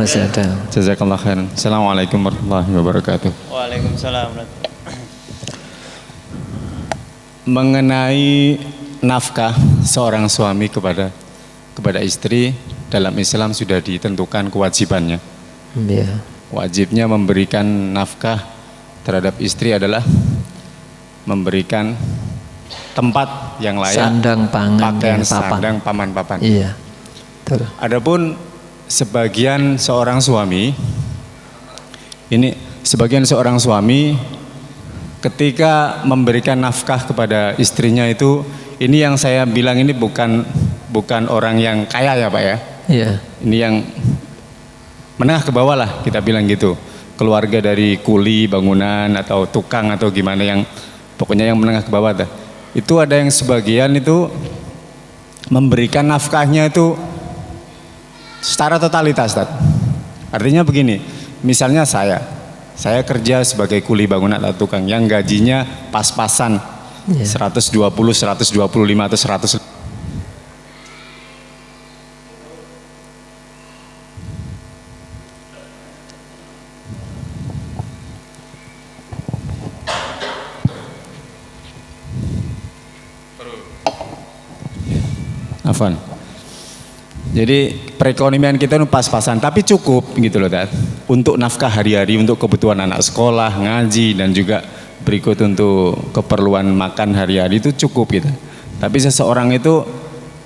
Masih ada. Jazakallah khairan. Assalamualaikum warahmatullahi wabarakatuh. Waalaikumsalam. Mengenai nafkah seorang suami kepada istri, dalam Islam sudah ditentukan kewajibannya. Iya. Wajibnya memberikan nafkah terhadap istri adalah memberikan tempat yang layak, Sandang, pangan, pakaian, ya, papan. sandang, paman-papan. Iya. Betul. Adapun sebagian seorang suami ketika memberikan nafkah kepada istrinya itu, ini yang saya bilang ini bukan orang yang kaya ya Pak ya. Iya. Ini yang menengah ke bawah lah kita bilang gitu. Keluarga dari kuli bangunan atau tukang atau gimana, yang pokoknya yang menengah ke bawah dah. Itu ada yang sebagian itu memberikan nafkahnya itu secara totalitas, Tad. Artinya begini, misalnya saya kerja sebagai kuli bangunan atau tukang yang gajinya pas-pasan, 120, 125 atau 100. Afwan. Jadi perekonomian kita itu pas-pasan, tapi cukup gitu loh, Dad. Untuk nafkah hari-hari, untuk kebutuhan anak sekolah, ngaji, dan juga berikut untuk keperluan makan hari-hari itu cukup gitu. Tapi seseorang itu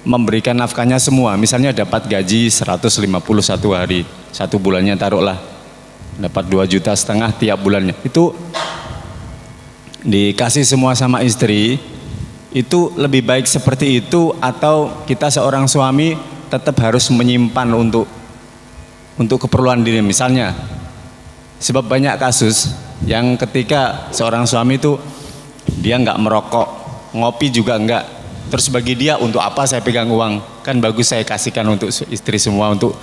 memberikan nafkahnya semua, misalnya dapat gaji 150 satu hari, satu bulannya taruhlah dapat 2,5 juta tiap bulannya, itu dikasih semua sama istri. Itu lebih baik seperti itu, atau kita seorang suami tetap harus menyimpan untuk keperluan diri? Misalnya, sebab banyak kasus yang ketika seorang suami itu dia nggak merokok, ngopi juga nggak, terus bagi dia untuk apa saya pegang uang, kan bagus saya kasihkan untuk istri semua, untuk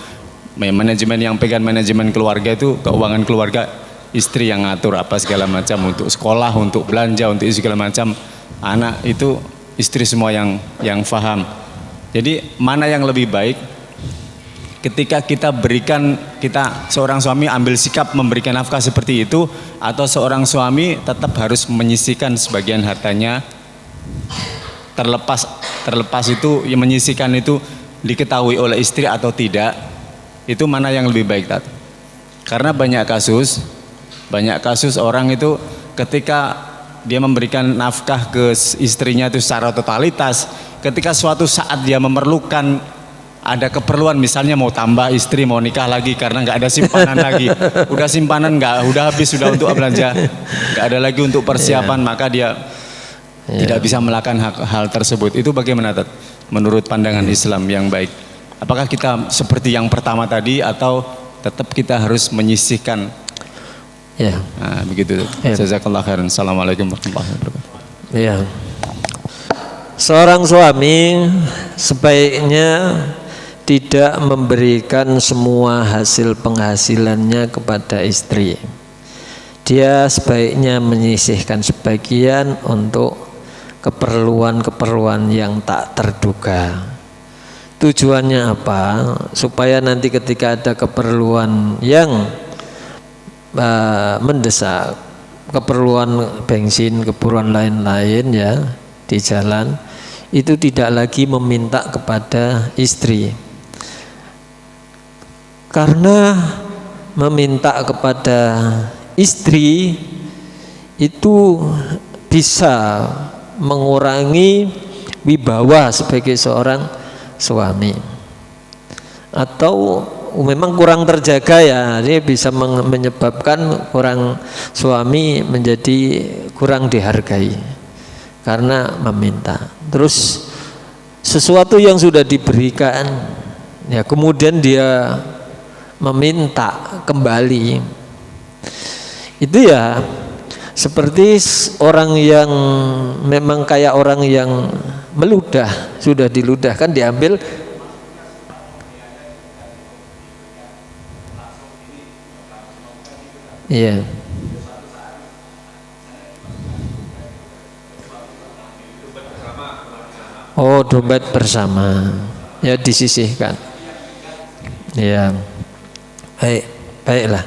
manajemen yang pegang manajemen keluarga itu, keuangan keluarga istri yang ngatur apa segala macam, untuk sekolah, untuk belanja, untuk segala macam anak itu istri semua yang faham. Jadi mana yang lebih baik ketika kita seorang suami ambil sikap memberikan nafkah seperti itu, atau seorang suami tetap harus menyisihkan sebagian hartanya, terlepas itu yang menyisihkan itu diketahui oleh istri atau tidak, itu mana yang lebih baik, Tat? Karena banyak kasus orang itu ketika dia memberikan nafkah ke istrinya itu secara totalitas, ketika suatu saat dia memerlukan, ada keperluan, misalnya mau tambah istri, mau nikah lagi karena nggak ada simpanan lagi, udah simpanan udah habis, sudah untuk belanja, nggak ada lagi untuk persiapan, maka dia tidak bisa melakukan hal tersebut. Itu bagaimana, Tat? Menurut pandangan Islam yang baik, apakah kita seperti yang pertama tadi, atau tetap kita harus menyisihkan? Ya. Nah, begitu. Jazakallah khairan. Assalamualaikum warahmatullahi wabarakatuh. Ya. Seorang suami sebaiknya tidak memberikan semua hasil penghasilannya kepada istri. Dia sebaiknya menyisihkan sebagian untuk keperluan-keperluan yang tak terduga. Tujuannya apa? Supaya nanti ketika ada keperluan yang mendesak, keperluan bensin, keperluan lain-lain ya di jalan, itu tidak lagi meminta kepada istri. Karena meminta kepada istri itu bisa mengurangi wibawa sebagai seorang suami, atau memang kurang terjaga ya, ini bisa menyebabkan orang suami menjadi kurang dihargai karena meminta. Terus sesuatu yang sudah diberikan ya kemudian dia meminta kembali, itu ya seperti orang yang memang kayak orang yang meludah, sudah diludahkan diambil. Iya. Oh, dompet bersama. Ya disisihkan. Ya. Baiklah.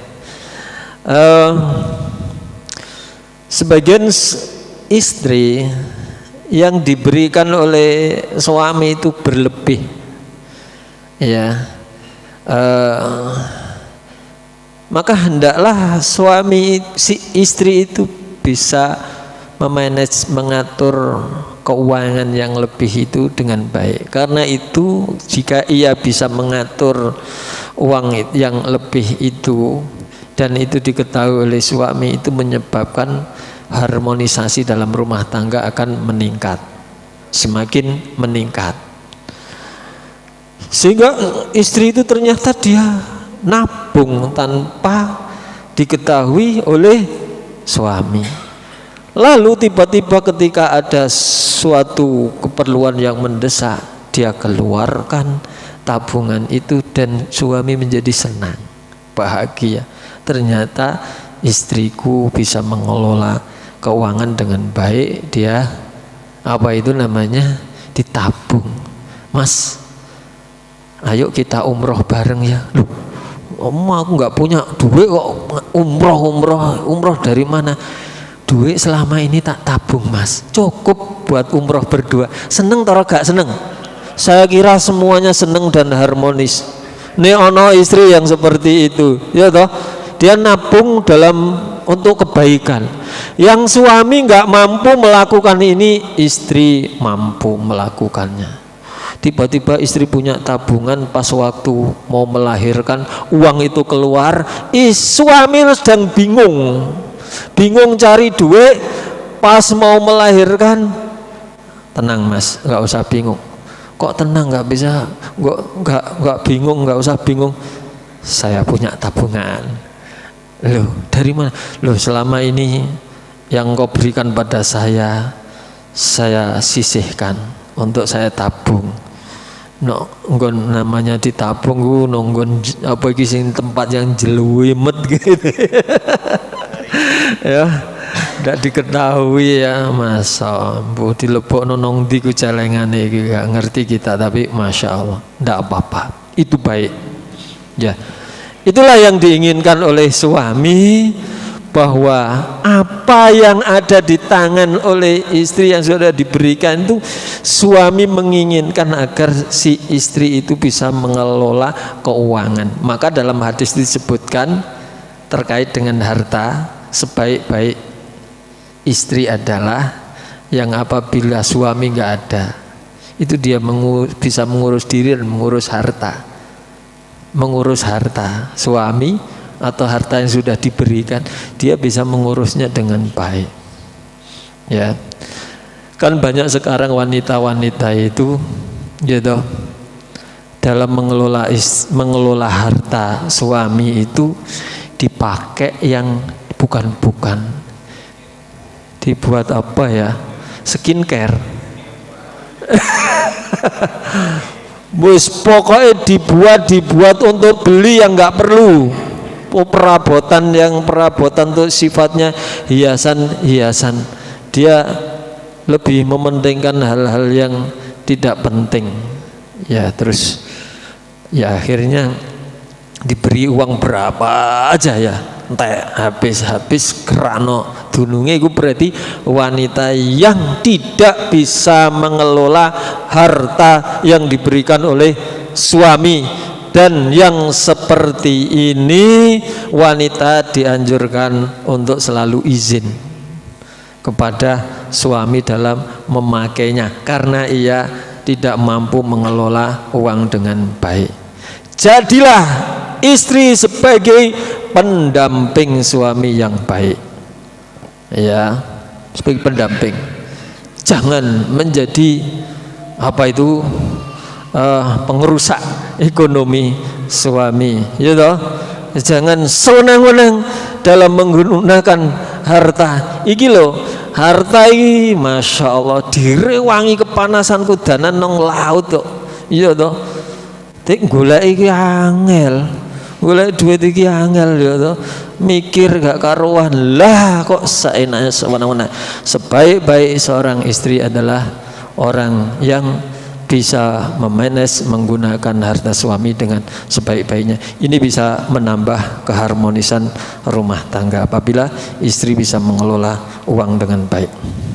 Sebagian istri yang diberikan oleh suami itu berlebih, ya. Maka hendaklah suami si istri itu bisa memanage, mengatur keuangan yang lebih itu dengan baik. Karena itu jika ia bisa mengatur uang yang lebih itu dan itu diketahui oleh suami, itu menyebabkan harmonisasi dalam rumah tangga akan meningkat, semakin meningkat. Sehingga istri itu ternyata dia nabung tanpa diketahui oleh suami. Lalu tiba-tiba ketika ada suatu keperluan yang mendesak, dia keluarkan tabungan itu dan suami menjadi senang, bahagia. Ternyata istriku bisa mengelola keuangan dengan baik, dia apa itu namanya, ditabung. Mas, ayo kita umroh bareng ya. Loh, aku nggak punya duit kok, umroh dari mana? Duit selama ini tak tabung mas, cukup buat umroh berdua. Seneng atau gak seneng? Saya kira semuanya seneng dan harmonis. Nih ono istri yang seperti itu, ya toh, dia nabung untuk kebaikan. Yang suami nggak mampu melakukan ini, istri mampu melakukannya. Tiba-tiba istri punya tabungan, pas waktu mau melahirkan uang itu keluar, suami sedang bingung cari duit. Pas mau melahirkan, tenang mas, nggak usah bingung. Kok tenang, nggak bisa, nggak bingung, nggak usah bingung. Saya punya tabungan. Loh, dari mana? Loh, selama ini yang kau berikan pada saya sisihkan untuk saya tabung. No, nggon namanya ditabung ku nonggon apa iki sing tempat yang jeluimet gitu. Ya, tidak diketahui ya, masa bu dilebokno nang ndi ku celengane iki gak ngerti kita, tapi masya Allah tidak apa-apa, itu baik ya. Itulah yang diinginkan oleh suami, bahwa apa yang ada di tangan oleh istri yang sudah diberikan itu, suami menginginkan agar si istri itu bisa mengelola keuangan. Maka dalam hadis disebutkan terkait dengan harta, sebaik-baik istri adalah yang apabila suami nggak ada, itu dia bisa mengurus diri dan mengurus harta suami atau harta yang sudah diberikan, dia bisa mengurusnya dengan baik. Ya, kan banyak sekarang wanita-wanita itu, gitu, dalam mengelola harta suami itu dipakai yang bukan, dibuat apa ya, skincare. Wis pokoknya dibuat untuk beli yang nggak perlu. Perabotan tuh sifatnya hiasan. Dia lebih mementingkan hal-hal yang tidak penting. Ya, terus ya akhirnya diberi uang berapa aja ya, entek habis kerano dununge. Itu berarti wanita yang tidak bisa mengelola harta yang diberikan oleh suami. Dan yang seperti ini wanita dianjurkan untuk selalu izin kepada suami dalam memakainya, karena ia tidak mampu mengelola uang dengan baik. Jadilah istri sebagai pendamping suami yang baik, ya, sebagai pendamping. Jangan menjadi apa itu, pengerusak ekonomi suami, ya toh. Jangan sewenang-wenang dalam menggunakan harta. Iki loh, harta ini masya Allah direwangi kepanasan kudanan nong laut kok, iya toh. Tik golek iki angel, golek duit iki angel, ya toh. Mikir gak karuan lah, kok seenaknya sewenang-wenang. Sebaik-baik seorang istri adalah orang yang bisa memanage menggunakan harta suami dengan sebaik-baiknya. Ini bisa menambah keharmonisan rumah tangga apabila istri bisa mengelola uang dengan baik.